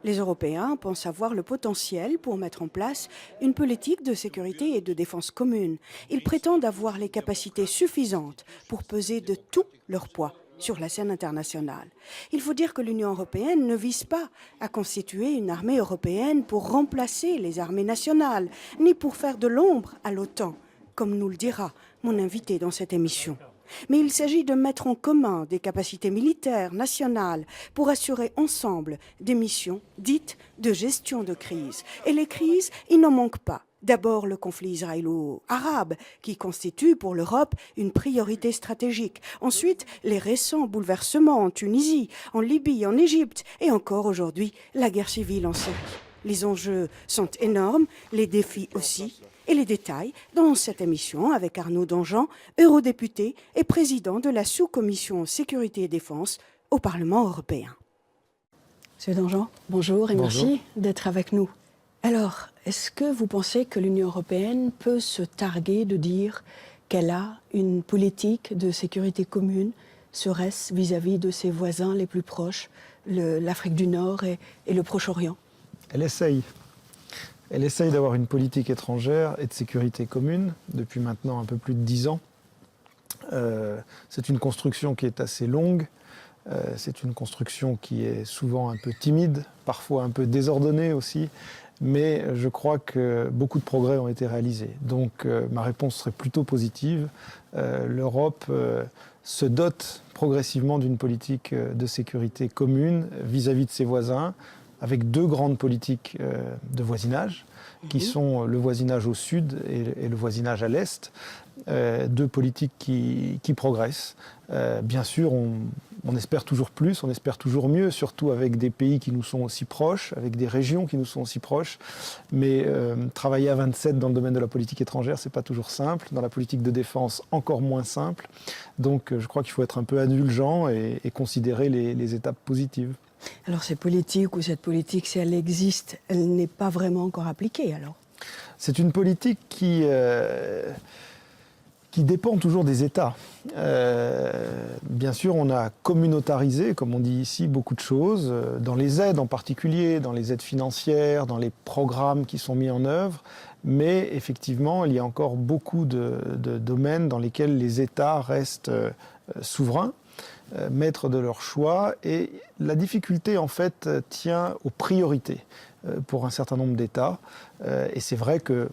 Les Européens pensent avoir le potentiel pour mettre en place une politique de sécurité et de défense commune. Ils prétendent avoir les capacités suffisantes pour peser de tout leur poids sur la scène internationale. Il faut dire que l'Union européenne ne vise pas à constituer une armée européenne pour remplacer les armées nationales, ni pour faire de l'ombre à l'OTAN, comme nous le dira mon invité dans cette émission. Mais il s'agit de mettre en commun des capacités militaires nationales pour assurer ensemble des missions dites de gestion de crise. Et les crises, il n'en manque pas. D'abord, le conflit israélo-arabe, qui constitue pour l'Europe une priorité stratégique. Ensuite, les récents bouleversements en Tunisie, en Libye, en Égypte et encore aujourd'hui, la guerre civile en Syrie. Les enjeux sont énormes, les défis aussi. Et les détails dans cette émission avec Arnaud Danjean, eurodéputé et président de la sous-commission sécurité et défense au Parlement européen. Monsieur Danjean, bonjour et merci d'être avec nous. Alors, est-ce que vous pensez que l'Union européenne peut se targuer de dire qu'elle a une politique de sécurité commune, serait-ce vis-à-vis de ses voisins les plus proches, l'Afrique du Nord et le Proche-Orient? Elle essaye. Elle essaye d'avoir une politique étrangère et de sécurité commune depuis maintenant un peu plus de 10 ans. C'est une construction qui est assez longue. C'est une construction qui est souvent un peu timide, parfois un peu désordonnée aussi. Mais je crois que beaucoup de progrès ont été réalisés. Donc ma réponse serait plutôt positive. L'Europe se dote progressivement d'une politique de sécurité commune vis-à-vis de ses voisins, avec deux grandes politiques de voisinage, qui sont le voisinage au sud et le voisinage à l'est, deux politiques qui progressent. Bien sûr, on espère toujours plus, on espère toujours mieux, surtout avec des pays qui nous sont aussi proches, avec des régions qui nous sont aussi proches. Mais travailler à 27 dans le domaine de la politique étrangère, c'est pas toujours simple. Dans la politique de défense, encore moins simple. Donc je crois qu'il faut être un peu indulgent et considérer les étapes positives. Alors cette politique, si elle existe, elle n'est pas vraiment encore appliquée alors? C'est une politique qui dépend toujours des États. Bien sûr, on a communautarisé, comme on dit ici, beaucoup de choses, dans les aides en particulier, dans les aides financières, dans les programmes qui sont mis en œuvre. Mais effectivement, il y a encore beaucoup de domaines dans lesquels les États restent souverains, maîtres de leur choix. Et la difficulté, en fait, tient aux priorités pour un certain nombre d'États. Et c'est vrai que,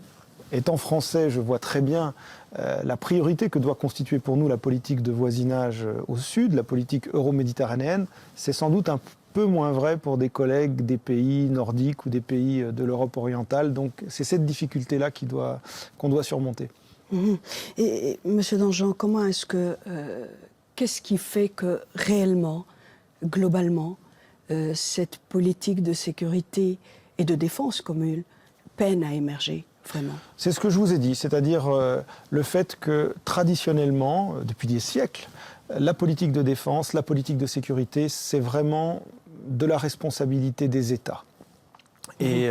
étant français, je vois très bien la priorité que doit constituer pour nous la politique de voisinage au sud, la politique euro-méditerranéenne. C'est sans doute un peu moins vrai pour des collègues des pays nordiques ou des pays de l'Europe orientale. Donc c'est cette difficulté-là qu'on doit surmonter. Et Monsieur Danjean, comment est-ce que... qu'est-ce qui fait que réellement, globalement, cette politique de sécurité et de défense commune peine à émerger? Vraiment. C'est ce que je vous ai dit, c'est-à-dire le fait que traditionnellement, depuis des siècles, la politique de défense, la politique de sécurité, c'est vraiment de la responsabilité des États. Et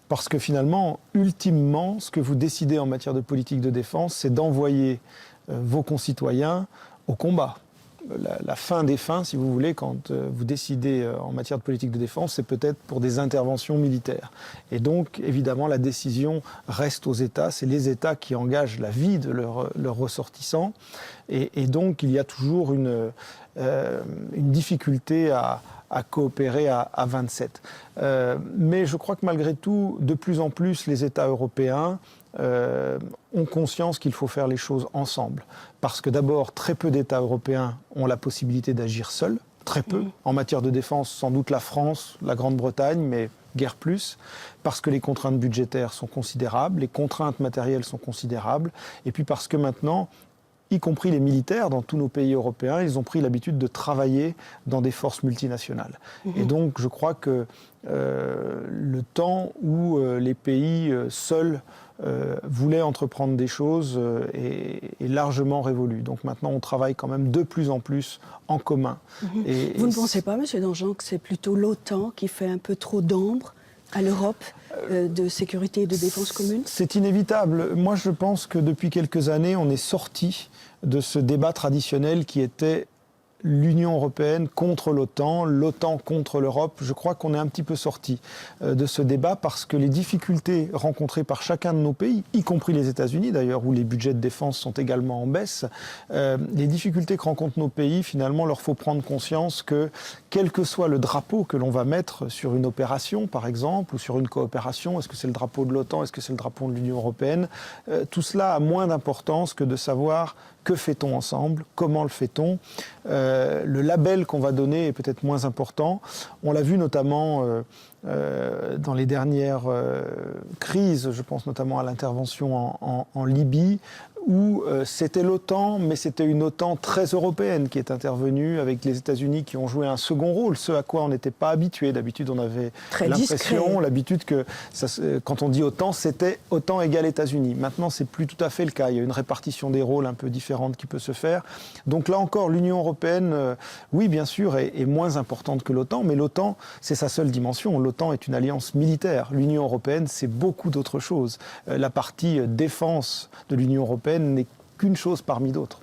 parce que finalement, ultimement, ce que vous décidez en matière de politique de défense, c'est d'envoyer vos concitoyens au combat. La fin des fins, si vous voulez, quand vous décidez en matière de politique de défense, c'est peut-être pour des interventions militaires. Et donc, évidemment, la décision reste aux États. C'est les États qui engagent la vie de leurs ressortissants. Et donc, il y a toujours une difficulté à coopérer à 27. Mais je crois que malgré tout, de plus en plus, les États européens ont conscience qu'il faut faire les choses ensemble. Parce que d'abord, très peu d'États européens ont la possibilité d'agir seuls, très peu. En matière de défense, sans doute la France, la Grande-Bretagne, mais guère plus. Parce que les contraintes budgétaires sont considérables, les contraintes matérielles sont considérables. Et puis parce que maintenant, y compris les militaires dans tous nos pays européens, ils ont pris l'habitude de travailler dans des forces multinationales. Et donc, je crois que le temps où les pays seuls voulaient entreprendre des choses est largement révolu. Donc maintenant, on travaille quand même de plus en plus en commun. Vous ne pensez pas, Monsieur Danjean, que c'est plutôt l'OTAN qui fait un peu trop d'ombre à l'Europe de sécurité et de défense commune? C'est inévitable. Moi, je pense que depuis quelques années, on est sorti de ce débat traditionnel qui était l'Union européenne contre l'OTAN, l'OTAN contre l'Europe. Je crois qu'on est un petit peu sorti de ce débat parce que les difficultés rencontrées par chacun de nos pays, y compris les États-Unis d'ailleurs, où les budgets de défense sont également en baisse, les difficultés que rencontrent nos pays, finalement, leur faut prendre conscience que quel que soit le drapeau que l'on va mettre sur une opération, par exemple, ou sur une coopération, est-ce que c'est le drapeau de l'OTAN, est-ce que c'est le drapeau de l'Union européenne, tout cela a moins d'importance que de savoir que fait-on ensemble, comment le fait-on. Le label qu'on va donner est peut-être moins important. On l'a vu notamment dans les dernières crises, je pense notamment à l'intervention en Libye, où c'était l'OTAN, mais c'était une OTAN très européenne qui est intervenue, avec les États-Unis qui ont joué un second rôle, ce à quoi on n'était pas habitué. D'habitude, on avait l'habitude que quand on dit OTAN, c'était OTAN égale États-Unis. Maintenant, c'est plus tout à fait le cas. Il y a une répartition des rôles un peu différente qui peut se faire. Donc là encore, l'Union européenne, oui, bien sûr, est moins importante que l'OTAN, mais l'OTAN, c'est sa seule dimension. L'OTAN est une alliance militaire. L'Union européenne, c'est beaucoup d'autres choses. La partie défense de l'Union européenne n'est qu'une chose parmi d'autres.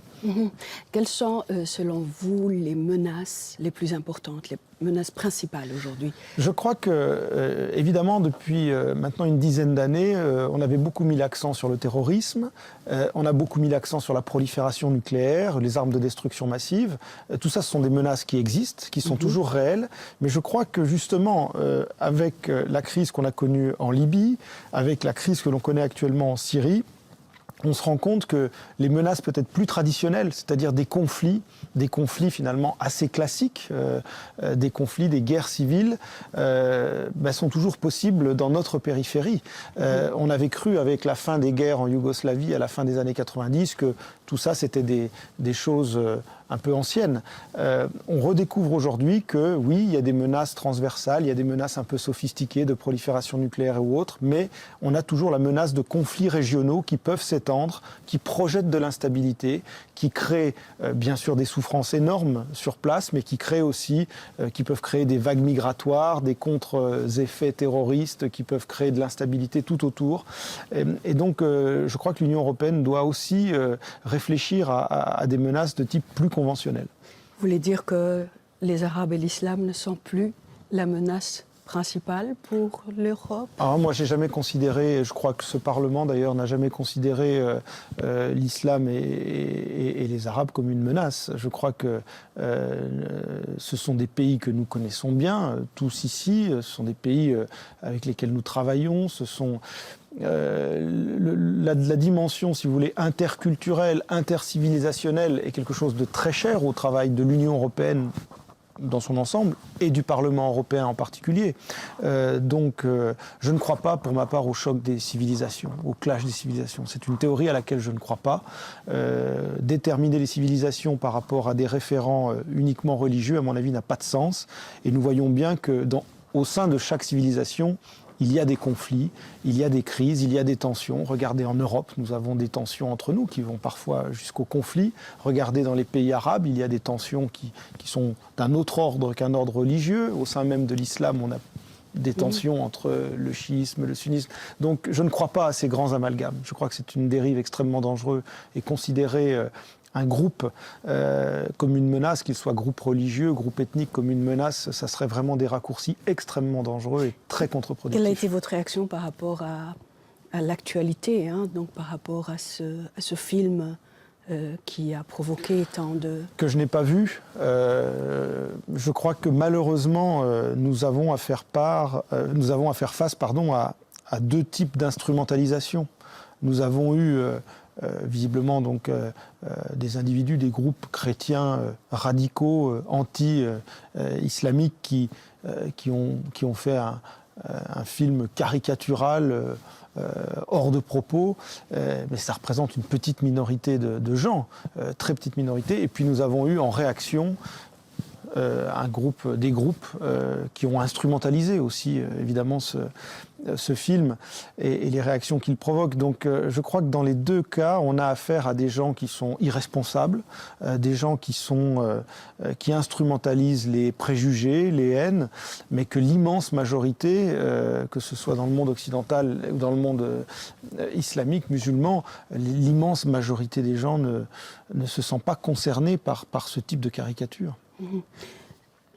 Quelles sont, selon vous, les menaces les plus importantes, les menaces principales aujourd'hui? Je crois que, évidemment, depuis maintenant une dizaine d'années, on avait beaucoup mis l'accent sur le terrorisme, on a beaucoup mis l'accent sur la prolifération nucléaire, les armes de destruction massive. Tout ça, ce sont des menaces qui existent, qui sont toujours réelles. Mais je crois que, justement, avec la crise qu'on a connue en Libye, avec la crise que l'on connaît actuellement en Syrie, on se rend compte que les menaces peut-être plus traditionnelles, c'est-à-dire des conflits finalement assez classiques, des conflits, des guerres civiles, sont toujours possibles dans notre périphérie. On avait cru avec la fin des guerres en Yougoslavie à la fin des années 90 que tout ça c'était des choses un peu anciennes. On redécouvre aujourd'hui que oui, il y a des menaces transversales, il y a des menaces un peu sophistiquées de prolifération nucléaire ou autre, mais on a toujours la menace de conflits régionaux qui peuvent s'étendre, qui projettent de l'instabilité, qui créent bien sûr des souffrances énormes sur place, mais qui créent aussi, qui peuvent créer des vagues migratoires, des contre-effets terroristes, qui peuvent créer de l'instabilité tout autour. Et donc, je crois que l'Union européenne doit aussi réfléchir à des menaces de type plus conventionnel. Vous voulez dire que les Arabes et l'islam ne sont plus la menace principale pour l'Europe? Alors moi, j'ai jamais considéré, je crois que ce Parlement d'ailleurs n'a jamais considéré l'islam et les Arabes comme une menace. Je crois que ce sont des pays que nous connaissons bien, tous ici, ce sont des pays avec lesquels nous travaillons, ce sont la dimension, si vous voulez, interculturelle, intercivilisationnelle est quelque chose de très cher au travail de l'Union européenne dans son ensemble et du Parlement européen en particulier. Donc je ne crois pas pour ma part au choc des civilisations, au clash des civilisations. C'est une théorie à laquelle je ne crois pas. Déterminer les civilisations par rapport à des référents uniquement religieux, à mon avis, n'a pas de sens. Et nous voyons bien que au sein de chaque civilisation, il y a des conflits, il y a des crises, il y a des tensions. Regardez en Europe, nous avons des tensions entre nous qui vont parfois jusqu'au conflit. Regardez dans les pays arabes, il y a des tensions qui sont d'un autre ordre qu'un ordre religieux. Au sein même de l'islam, on a des tensions entre le chiisme et le sunnisme. Donc je ne crois pas à ces grands amalgames. Je crois que c'est une dérive extrêmement dangereuse et considérer un groupe comme une menace, qu'il soit groupe religieux, groupe ethnique comme une menace, ça serait vraiment des raccourcis extrêmement dangereux et très contre-productifs. Quelle a été votre réaction par rapport à l'actualité, donc par rapport à ce film qui a provoqué tant de... Que je n'ai pas vu. Je crois que malheureusement, nous avons à faire face à deux types d'instrumentalisation. Nous avons eu... visiblement donc des individus, des groupes chrétiens radicaux, anti-islamiques qui ont fait un film caricatural hors de propos, mais ça représente une petite minorité de gens, très petite minorité. Et puis nous avons eu en réaction des groupes qui ont instrumentalisé aussi évidemment ce film et les réactions qu'il provoque. Donc je crois que dans les deux cas, on a affaire à des gens qui sont irresponsables, des gens qui instrumentalisent les préjugés, les haines, mais que l'immense majorité, que ce soit dans le monde occidental ou dans le monde islamique, musulman, l'immense majorité des gens ne se sent pas concernés par ce type de caricature.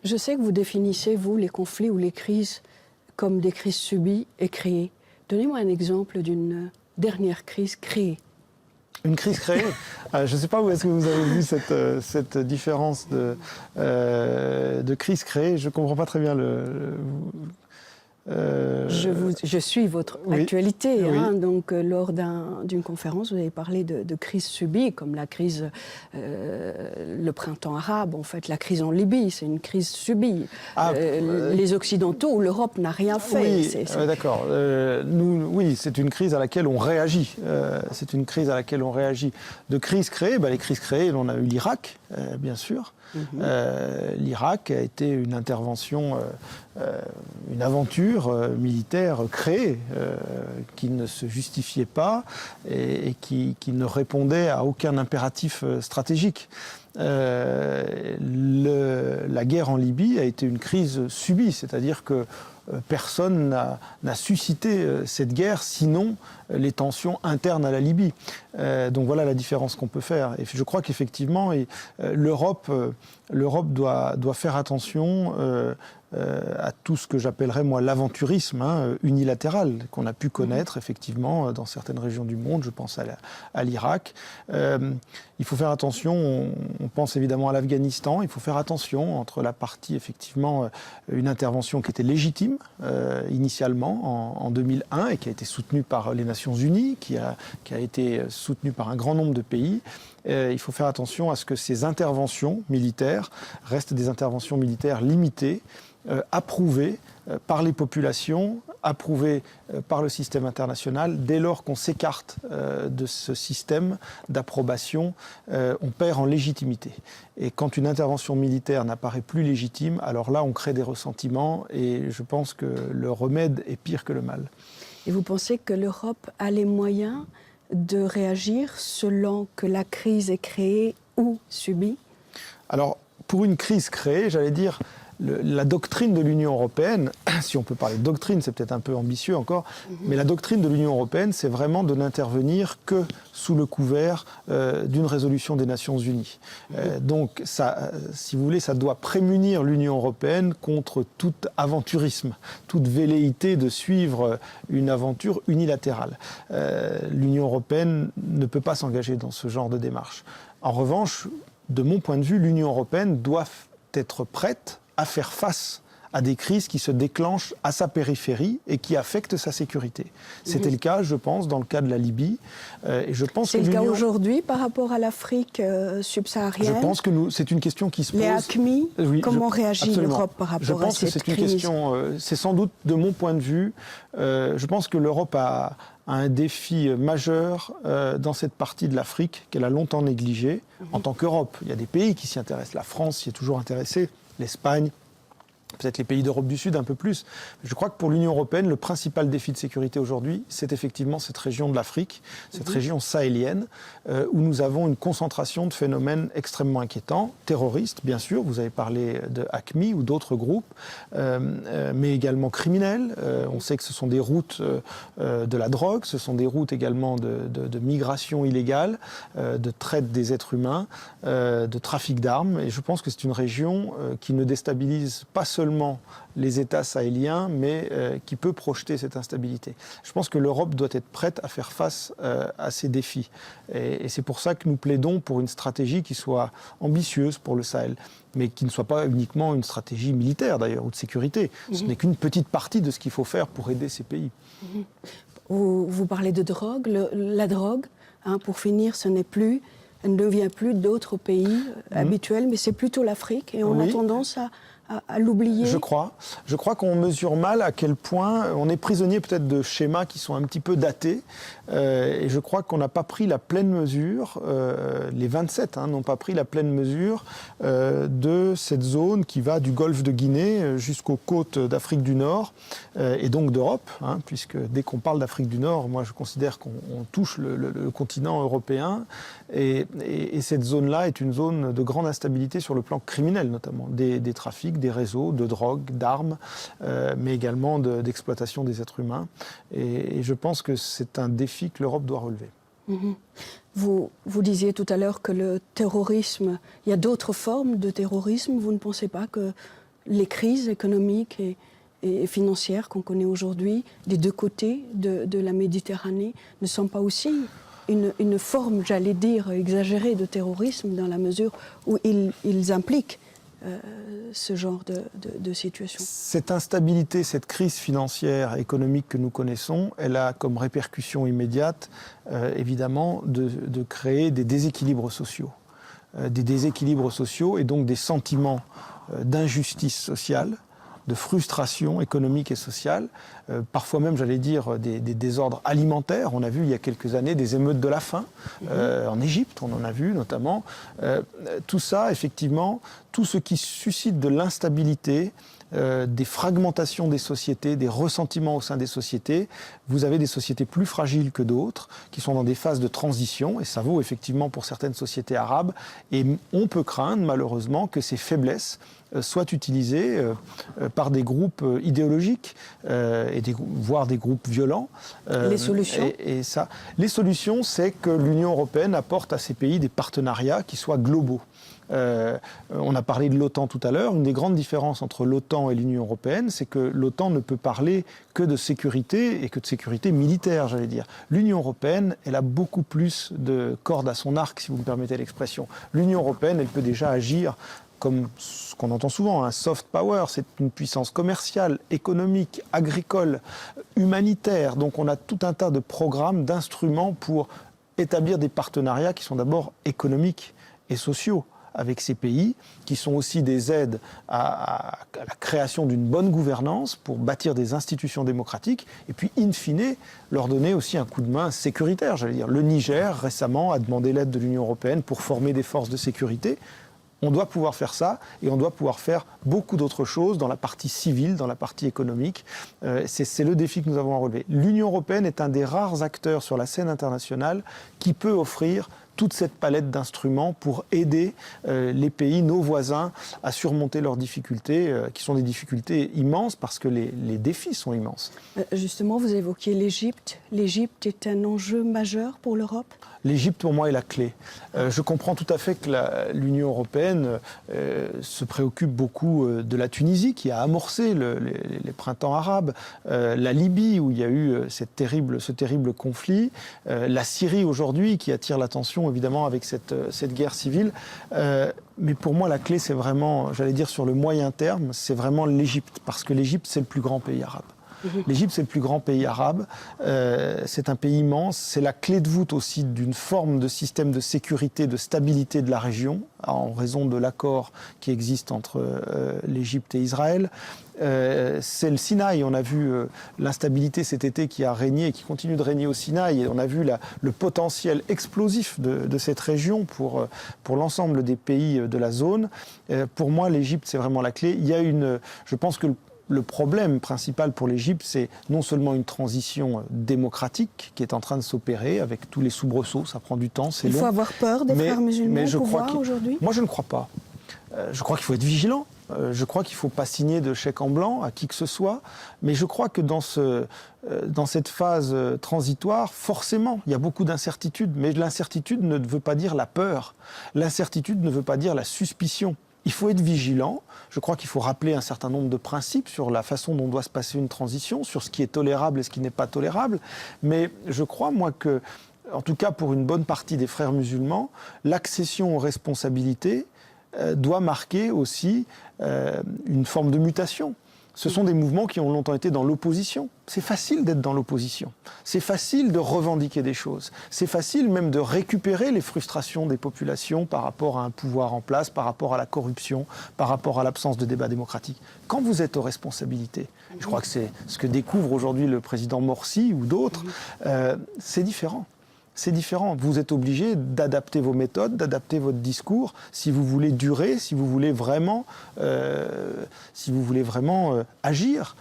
Je sais que vous définissez, vous, les conflits ou les crises comme des crises subies et créées. Donnez-moi un exemple d'une dernière crise créée. Une crise créée. Je ne sais pas où est-ce que vous avez vu cette différence de crise créée. Je ne comprends pas très bien Je suis votre actualité. Oui. Hein, donc, lors d'une conférence, vous avez parlé de crise subie, comme la crise, le printemps arabe, en fait, la crise en Libye, c'est une crise subie. Les Occidentaux ou l'Europe n'a rien fait. Oui, d'accord. Oui, c'est une crise à laquelle on réagit. C'est une crise à laquelle on réagit. De crises créées, les crises créées, on a eu l'Irak, bien sûr. L'Irak a été une intervention, une aventure militaire créée qui ne se justifiait pas et qui ne répondait à aucun impératif stratégique. La guerre en Libye a été une crise subie, c'est-à-dire que personne n'a suscité cette guerre, sinon les tensions internes à la Libye. Donc voilà la différence qu'on peut faire. Et je crois qu'effectivement, l'Europe doit faire attention à tout ce que j'appellerais, moi, l'aventurisme unilatéral qu'on a pu connaître, effectivement, dans certaines régions du monde. Je pense à l'Irak. Il faut faire attention, on pense évidemment à l'Afghanistan, il faut faire attention entre la partie, effectivement, une intervention qui était légitime, initialement, en 2001, et qui a été soutenue par les Nations Unies, qui a été soutenue par un grand nombre de pays. Il faut faire attention à ce que ces interventions militaires restent des interventions militaires limitées, approuvées par les populations, approuvées par le système international. Dès lors qu'on s'écarte de ce système d'approbation, on perd en légitimité. Et quand une intervention militaire n'apparaît plus légitime, alors là, on crée des ressentiments et je pense que le remède est pire que le mal. Et vous pensez que l'Europe a les moyens de réagir selon que la crise est créée ou subie? Alors, pour une crise créée, j'allais dire, la doctrine de l'Union européenne, si on peut parler de doctrine, c'est peut-être un peu ambitieux encore, mais la doctrine de l'Union européenne, c'est vraiment de n'intervenir que sous le couvert d'une résolution des Nations Unies. Donc, ça, si vous voulez, ça doit prémunir l'Union européenne contre tout aventurisme, toute velléité de suivre une aventure unilatérale. L'Union européenne ne peut pas s'engager dans ce genre de démarche. En revanche, de mon point de vue, l'Union européenne doit être prête à faire face à des crises qui se déclenchent à sa périphérie et qui affectent sa sécurité. C'était le cas, je pense, dans le cas de la Libye. Et je pense c'est le cas aujourd'hui par rapport à l'Afrique subsaharienne? Je pense que c'est une question qui se pose. Les AQMI, comment réagit l'Europe par rapport à cette crise? Je pense que c'est une question, c'est sans doute, de mon point de vue, je pense que l'Europe a un défi majeur dans cette partie de l'Afrique qu'elle a longtemps négligée en tant qu'Europe. Il y a des pays qui s'y intéressent. La France s'y est toujours intéressée, l'Espagne, peut-être les pays d'Europe du Sud un peu plus. Je crois que pour l'Union européenne, le principal défi de sécurité aujourd'hui, c'est effectivement cette région de l'Afrique, cette région sahélienne, où nous avons une concentration de phénomènes extrêmement inquiétants, terroristes, bien sûr, vous avez parlé de AQMI ou d'autres groupes, mais également criminels. On sait que ce sont des routes de la drogue, ce sont des routes également de migration illégale, de traite des êtres humains, de trafic d'armes, et je pense que c'est une région qui ne déstabilise pas seulement les États sahéliens, mais qui peut projeter cette instabilité. Je pense que l'Europe doit être prête à faire face à ces défis. Et c'est pour ça que nous plaidons pour une stratégie qui soit ambitieuse pour le Sahel, mais qui ne soit pas uniquement une stratégie militaire d'ailleurs, ou de sécurité. Ce n'est qu'une petite partie de ce qu'il faut faire pour aider ces pays. Vous parlez de drogue. La drogue, pour finir, elle ne vient plus d'autres pays habituels, mais c'est plutôt l'Afrique. Et on a tendance à l'oublier? Je crois qu'on mesure mal à quel point on est prisonnier peut-être de schémas qui sont un petit peu datés. Et je crois qu'on n'a pas pris la pleine mesure, les 27 n'ont pas pris la pleine mesure de cette zone qui va du golfe de Guinée jusqu'aux côtes d'Afrique du Nord et donc d'Europe, puisque dès qu'on parle d'Afrique du Nord, moi je considère qu'on touche le continent européen. Et cette zone-là est une zone de grande instabilité sur le plan criminel, notamment des trafics, des réseaux de drogue, d'armes, mais également d'exploitation des êtres humains. Et je pense que c'est un défi que l'Europe doit relever. Mmh. Vous disiez tout à l'heure que le terrorisme, il y a d'autres formes de terrorisme. Vous ne pensez pas que les crises économiques et financières qu'on connaît aujourd'hui, des deux côtés de la Méditerranée, ne sont pas aussi une forme, j'allais dire, exagérée de terrorisme dans la mesure où ils impliquent ce genre de situation? Cette instabilité, cette crise financière et économique que nous connaissons, elle a comme répercussion immédiate, évidemment, de créer des déséquilibres sociaux. Des déséquilibres sociaux et donc des sentiments d'injustice sociale, de frustration économique et sociale, parfois même, j'allais dire, des désordres alimentaires. On a vu il y a quelques années des émeutes de la faim en Égypte, on en a vu notamment. Tout ça, effectivement, tout ce qui suscite de l'instabilité, des fragmentations des sociétés, des ressentiments au sein des sociétés. Vous avez des sociétés plus fragiles que d'autres, qui sont dans des phases de transition, et ça vaut effectivement pour certaines sociétés arabes. Et on peut craindre, malheureusement, que ces faiblesses soient utilisées par des groupes idéologiques, voire des groupes violents. Les solutions Les solutions, c'est que l'Union européenne apporte à ces pays des partenariats qui soient globaux. On a parlé de l'OTAN tout à l'heure. Une des grandes différences entre l'OTAN et l'Union européenne, c'est que l'OTAN ne peut parler que de sécurité et que de sécurité militaire, j'allais dire. L'Union européenne, elle a beaucoup plus de cordes à son arc, si vous me permettez l'expression. L'Union européenne, elle peut déjà agir comme ce qu'on entend souvent, un soft power, c'est une puissance commerciale, économique, agricole, humanitaire. Donc on a tout un tas de programmes, d'instruments pour établir des partenariats qui sont d'abord économiques et sociaux avec ces pays, qui sont aussi des aides à la création d'une bonne gouvernance pour bâtir des institutions démocratiques, et puis, in fine, leur donner aussi un coup de main sécuritaire, j'allais dire. Le Niger, récemment, a demandé l'aide de l'Union européenne pour former des forces de sécurité. On doit pouvoir faire ça, et on doit pouvoir faire beaucoup d'autres choses dans la partie civile, dans la partie économique. C'est le défi que nous avons à relever. L'Union européenne est un des rares acteurs sur la scène internationale qui peut offrir toute cette palette d'instruments pour aider les pays, nos voisins, à surmonter leurs difficultés, qui sont des difficultés immenses parce que les défis sont immenses. Justement, vous évoquiez l'Égypte. L'Égypte est un enjeu majeur pour l'Europe ? L'Égypte, pour moi, est la clé. Je comprends tout à fait que l'Union européenne se préoccupe beaucoup de la Tunisie, qui a amorcé les printemps arabes, la Libye, où il y a eu ce terrible conflit, la Syrie aujourd'hui, qui attire l'attention, évidemment, avec cette guerre civile. Mais pour moi, la clé, c'est vraiment, j'allais dire sur le moyen terme, c'est vraiment l'Égypte, parce que l'Égypte, c'est le plus grand pays arabe. L'Égypte, c'est le plus grand pays arabe, c'est un pays immense, c'est la clé de voûte aussi d'une forme de système de sécurité, de stabilité de la région, en raison de l'accord qui existe entre l'Égypte et Israël. C'est le Sinaï, on a vu l'instabilité cet été qui a régné et qui continue de régner au Sinaï, et on a vu le potentiel explosif de cette région pour l'ensemble des pays de la zone. Pour moi, l'Égypte, c'est vraiment la clé. Je pense que le problème principal pour l'Égypte, c'est non seulement une transition démocratique qui est en train de s'opérer avec tous les soubresauts, ça prend du temps, c'est long. Il faut avoir peur des frères musulmans au pouvoir aujourd'hui ? Moi, je ne crois pas. Je crois qu'il faut être vigilant. Je crois qu'il ne faut pas signer de chèque en blanc à qui que ce soit. Mais je crois que dans cette phase transitoire, forcément, il y a beaucoup d'incertitudes. Mais l'incertitude ne veut pas dire la peur. L'incertitude ne veut pas dire la suspicion. Il faut être vigilant. Je crois qu'il faut rappeler un certain nombre de principes sur la façon dont doit se passer une transition, sur ce qui est tolérable et ce qui n'est pas tolérable. Mais je crois, moi, que, en tout cas pour une bonne partie des frères musulmans, l'accession aux responsabilités doit marquer aussi une forme de mutation. Ce sont des mouvements qui ont longtemps été dans l'opposition. C'est facile d'être dans l'opposition. C'est facile de revendiquer des choses. C'est facile même de récupérer les frustrations des populations par rapport à un pouvoir en place, par rapport à la corruption, par rapport à l'absence de débat démocratique. Quand vous êtes aux responsabilités, je crois que c'est ce que découvre aujourd'hui le président Morsi ou d'autres, c'est différent. C'est différent. Vous êtes obligé d'adapter vos méthodes, d'adapter votre discours si vous voulez durer, si vous voulez vraiment, agir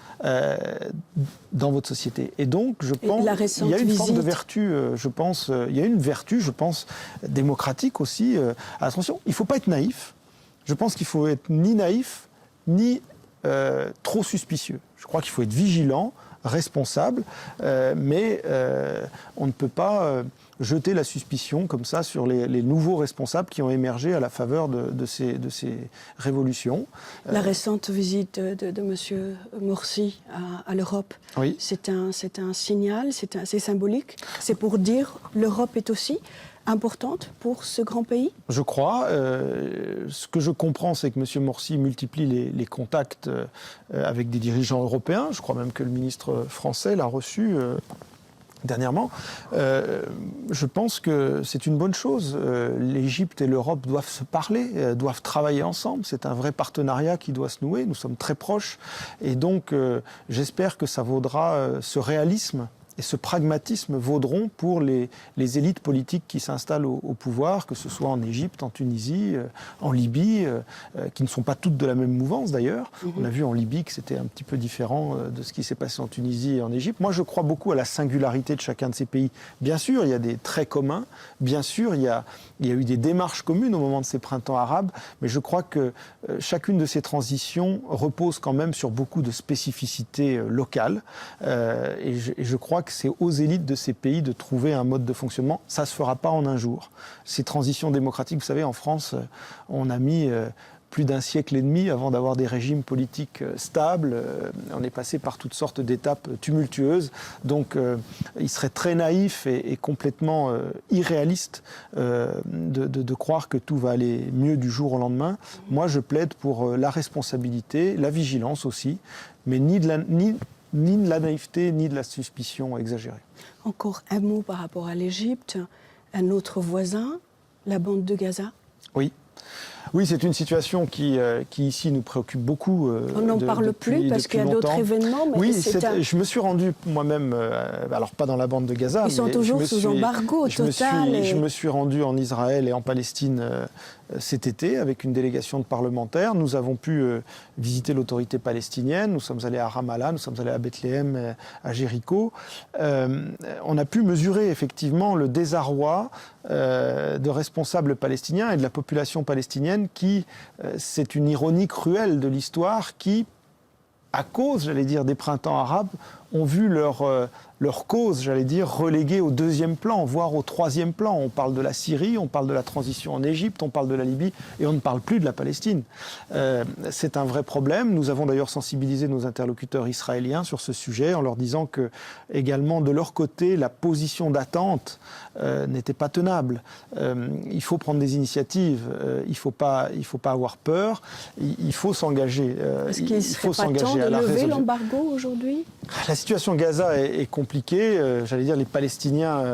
dans votre société. Et donc, je pense qu'il y a une forme de vertu, il y a une vertu, je pense, démocratique aussi. Attention, il ne faut pas être naïf. Je pense qu'il faut être ni naïf, ni trop suspicieux. Je crois qu'il faut être vigilant, responsable, mais on ne peut pas jeter la suspicion comme ça sur les nouveaux responsables qui ont émergé à la faveur de ces révolutions. La récente visite de M. Morsi à l'Europe, oui. C'est un signal, c'est symbolique. C'est pour dire l'Europe est aussi importante pour ce grand pays? Je crois. Ce que je comprends, c'est que M. Morsi multiplie les contacts avec des dirigeants européens. Je crois même que le ministre français l'a reçu dernièrement. Je pense que c'est une bonne chose. L'Égypte et l'Europe doivent se parler, doivent travailler ensemble. C'est un vrai partenariat qui doit se nouer. Nous sommes très proches. Et donc, j'espère que ça vaudra ce réalisme. Et ce pragmatisme vaudront pour les élites politiques qui s'installent au pouvoir, que ce soit en Égypte, en Tunisie, en Libye, qui ne sont pas toutes de la même mouvance d'ailleurs. On a vu en Libye que c'était un petit peu différent de ce qui s'est passé en Tunisie et en Égypte. Moi, je crois beaucoup à la singularité de chacun de ces pays. Bien sûr, il y a des traits communs. Bien sûr, il y a eu des démarches communes au moment de ces printemps arabes. Mais je crois que chacune de ces transitions repose quand même sur beaucoup de spécificités locales. Et je crois que c'est aux élites de ces pays de trouver un mode de fonctionnement. Ça ne se fera pas en un jour. Ces transitions démocratiques, vous savez, en France, on a mis plus d'1 siècle et demi avant d'avoir des régimes politiques stables. On est passé par toutes sortes d'étapes tumultueuses. Donc, il serait très naïf et complètement irréaliste de croire que tout va aller mieux du jour au lendemain. Moi, je plaide pour la responsabilité, la vigilance aussi, mais ni de la naïveté, ni de la suspicion exagérée. Encore un mot par rapport à l'Égypte. Un autre voisin, la bande de Gaza. Oui. Oui, c'est une situation qui ici nous préoccupe beaucoup. On n'en parle plus parce qu'il y a d'autres événements. Mais oui, je me suis rendu moi-même, alors pas dans la bande de Gaza. Ils sont toujours sous embargo total. Je me suis rendu en Israël et en Palestine cet été avec une délégation de parlementaires. Nous avons pu visiter l'autorité palestinienne. Nous sommes allés à Ramallah, nous sommes allés à Bethléem, à Jéricho. On a pu mesurer effectivement le désarroi de responsables palestiniens et de la population palestinienne qui, c'est une ironie cruelle de l'histoire, qui, à cause, j'allais dire, des printemps arabes, ont vu leur cause, j'allais dire, reléguée au 2e plan, voire au 3e plan. On parle de la Syrie, on parle de la transition en Égypte, on parle de la Libye, et on ne parle plus de la Palestine. C'est un vrai problème. Nous avons d'ailleurs sensibilisé nos interlocuteurs israéliens sur ce sujet, en leur disant que, également, de leur côté, la position d'attente n'était pas tenable. Il faut prendre des initiatives, il faut pas avoir peur, il faut s'engager. Est-ce qu'il ne serait pas temps de lever l'embargo aujourd'hui ? La situation Gaza est compliquée. J'allais dire, les Palestiniens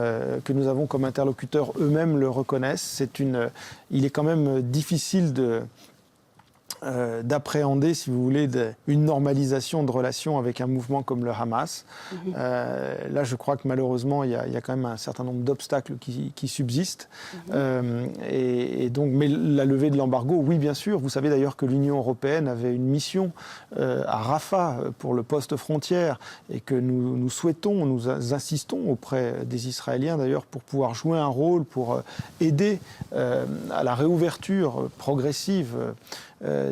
que nous avons comme interlocuteurs eux-mêmes le reconnaissent. Il est quand même difficile d'appréhender, si vous voulez, une normalisation de relations avec un mouvement comme le Hamas. Là, je crois que malheureusement, il y a quand même un certain nombre d'obstacles qui subsistent. Et donc, mais la levée de l'embargo, oui, bien sûr. Vous savez d'ailleurs que l'Union européenne avait une mission à Rafah pour le poste frontière et que nous souhaitons, nous insistons auprès des Israéliens d'ailleurs pour pouvoir jouer un rôle, pour aider à la réouverture progressive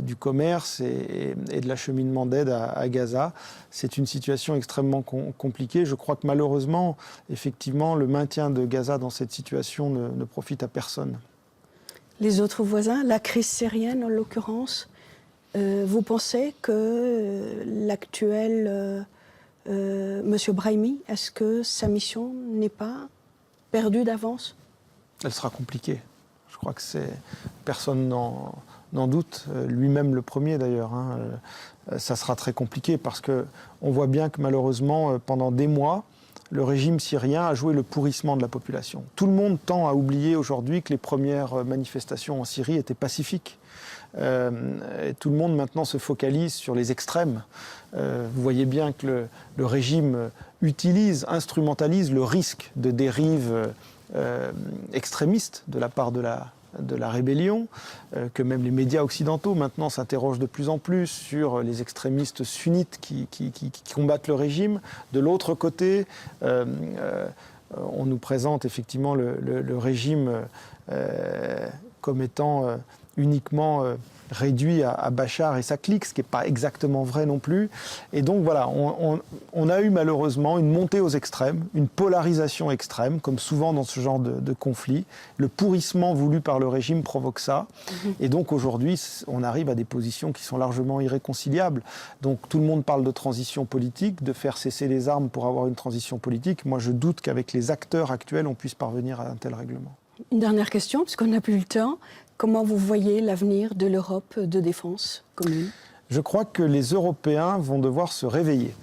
du commerce et de l'acheminement d'aide à Gaza. C'est une situation extrêmement compliquée. Je crois que malheureusement, effectivement, le maintien de Gaza dans cette situation ne profite à personne. Les autres voisins, la crise syrienne en l'occurrence, vous pensez que l'actuel M. Brahimi, est-ce que sa mission n'est pas perdue d'avance ? Elle sera compliquée. Je crois que personne n'en doute, lui-même le premier d'ailleurs. ça sera très compliqué parce qu'on voit bien que malheureusement, pendant des mois, le régime syrien a joué le pourrissement de la population. Tout le monde tend à oublier aujourd'hui que les premières manifestations en Syrie étaient pacifiques. Et tout le monde maintenant se focalise sur les extrêmes. Vous voyez bien que le régime instrumentalise le risque de dérive extrémiste de la part de la rébellion, que même les médias occidentaux maintenant s'interrogent de plus en plus sur les extrémistes sunnites qui combattent le régime. De l'autre côté, on nous présente effectivement le régime comme étant uniquement réduit à Bachar et sa clique, ce qui n'est pas exactement vrai non plus. Et donc voilà, on a eu malheureusement une montée aux extrêmes, une polarisation extrême, comme souvent dans ce genre de conflit. Le pourrissement voulu par le régime provoque ça. Et donc aujourd'hui, on arrive à des positions qui sont largement irréconciliables. Donc tout le monde parle de transition politique, de faire cesser les armes pour avoir une transition politique. Moi, je doute qu'avec les acteurs actuels, on puisse parvenir à un tel règlement. Une dernière question, puisqu'on n'a plus le temps. Comment vous voyez l'avenir de l'Europe de défense commune ? Je crois que les Européens vont devoir se réveiller.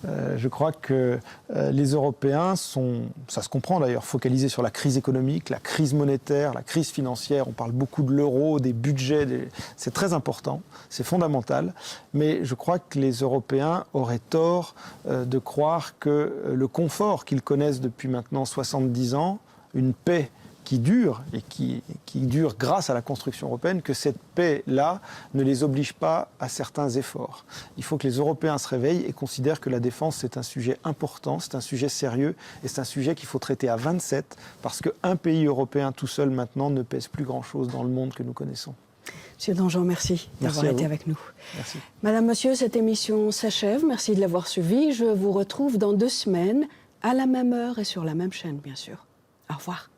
Je crois que les Européens sont, ça se comprend d'ailleurs, focalisés sur la crise économique, la crise monétaire, la crise financière. On parle beaucoup de l'euro, des budgets, c'est très important, c'est fondamental. Mais je crois que les Européens auraient tort de croire que le confort qu'ils connaissent depuis maintenant 70 ans, une paix qui dure et qui dure grâce à la construction européenne, que cette paix-là ne les oblige pas à certains efforts. Il faut que les Européens se réveillent et considèrent que la défense, c'est un sujet important, c'est un sujet sérieux et c'est un sujet qu'il faut traiter à 27 parce qu'un pays européen tout seul maintenant ne pèse plus grand-chose dans le monde que nous connaissons. Monsieur Danjean, merci d'avoir été avec nous. Merci. Madame, monsieur, cette émission s'achève. Merci de l'avoir suivie. Je vous retrouve dans 2 semaines, à la même heure et sur la même chaîne, bien sûr. Au revoir.